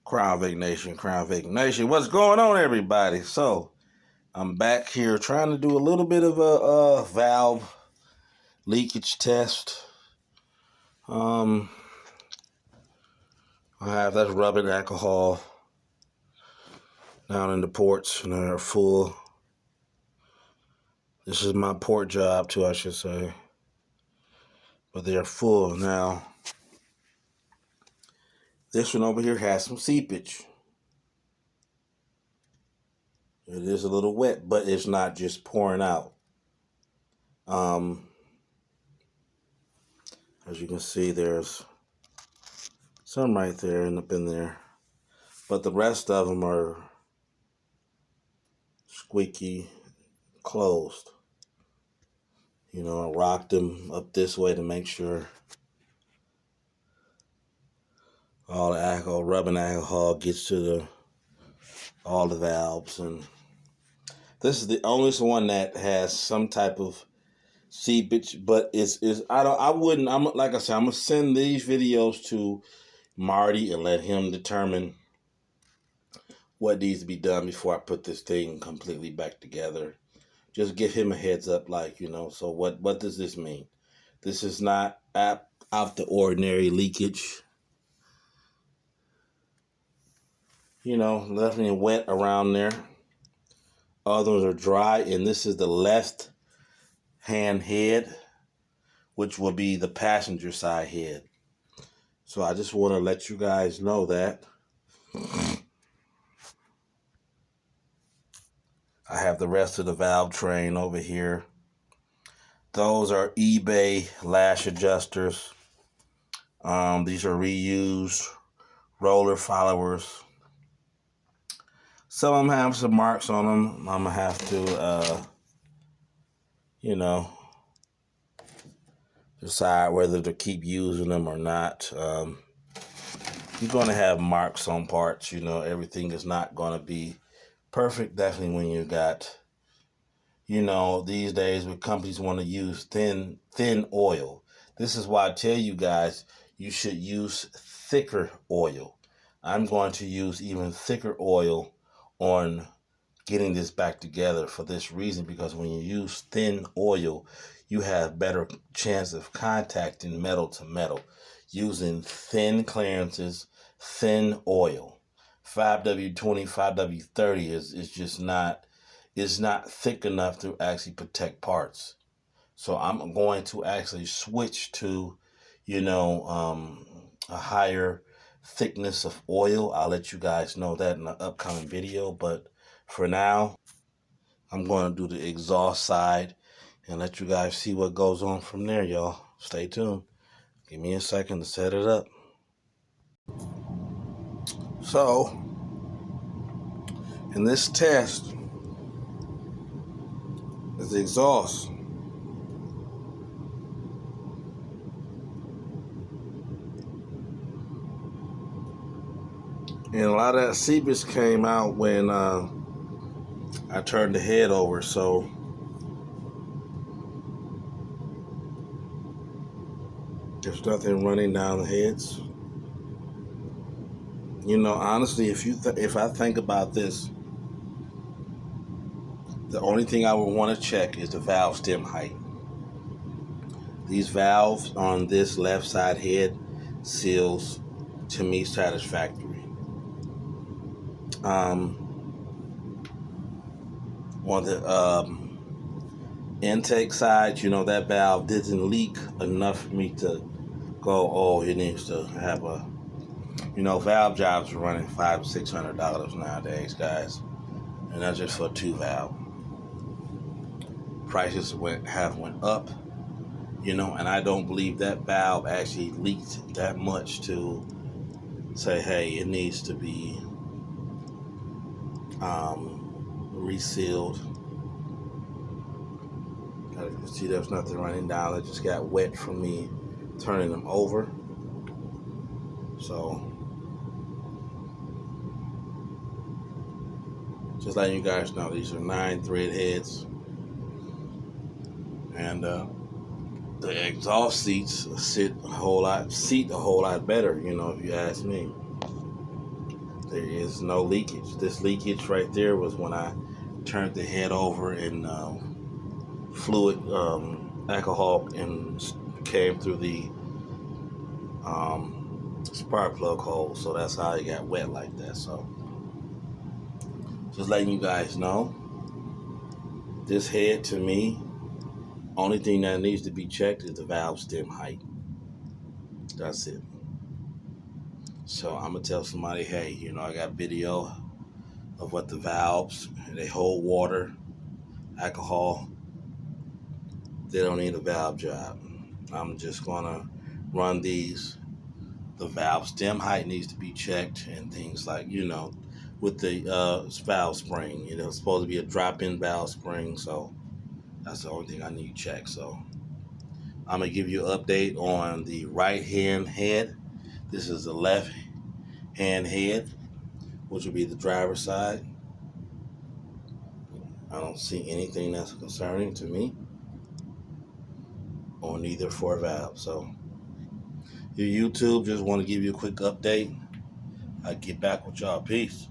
Crown Vic Nation, Crown Vic Nation. What's going on, everybody? So, I'm back here trying to do a little bit of a valve leakage test. I have that rubbing alcohol down in the ports, and they're full. This is my port job, too, I should say. But they're full now. This one over here has some seepage. It is a little wet, but it's not just pouring out. As you can see, there's some right there and up in there. But the rest of them are squeaky closed. You know, I rocked them up this way to make sure all the alcohol, rubbing alcohol gets to all the valves. And this is the only one that has some type of seepage, but I'm like I said, I'm gonna send these videos to Marty and let him determine what needs to be done before I put this thing completely back together. Just give him a heads up, like, you know. So what does this mean? This is not out the ordinary leakage. You know, definitely wet around there. Others are dry, and this is the left hand head, which will be the passenger side head. So I just want to let you guys know that. I have the rest of the valve train over here. Those are eBay lash adjusters. These are reused roller followers. Some of them have some marks on them. I'm going to have to, decide whether to keep using them or not. You're going to have marks on parts. You know, everything is not going to be perfect. Definitely when you got, you know, these days when companies want to use thin oil. This is why I tell you guys, you should use thicker oil. I'm going to use even thicker oil on getting this back together for this reason, because when you use thin oil, you have better chance of contacting metal to metal using thin clearances, thin oil. 5W20, 5W30 is just not, it's not thick enough to actually protect parts. So I'm going to actually switch to, a higher thickness of oil. I'll let you guys know that in the upcoming video. But for now, I'm going to do the exhaust side and let you guys see what goes on from there, y'all. Stay tuned. Give me a second to set it up. So, in this test, is the exhaust. And a lot of that seepage came out when I turned the head over, so there's nothing running down the heads. You know, honestly, if I think about this, the only thing I would want to check is the valve stem height. These valves on this left side head seals, to me, satisfactory. On the intake side, you know, that valve didn't leak enough for me to go, oh, it needs to have a, valve jobs are running $500-$600 nowadays, guys, and that's just for 2 valve. Prices have went up, and I don't believe that valve actually leaked that much to say, hey, it needs to be resealed. As you can see, there's nothing running down. It just got wet from me turning them over. So, just letting you guys know, these are 9 thread heads. And the exhaust seats seat a whole lot better, if you ask me. There is no leakage. This leakage right there was when I turned the head over and fluid alcohol and came through the spark plug hole. So that's how it got wet like that. So just letting you guys know, this head to me, only thing that needs to be checked is the valve stem height. That's it. So I'm gonna tell somebody, hey, I got video of what the valves, they hold water, alcohol. They don't need a valve job. I'm just gonna run these. The valve stem height needs to be checked and things like, with the valve spring. It's supposed to be a drop-in valve spring, so that's the only thing I need checked. So I'm gonna give you an update on the right hand head. This is the left hand head, which will be the driver's side. I don't see anything that's concerning to me on either four valves. So your YouTube, just want to give you a quick update. I get back with y'all. Peace.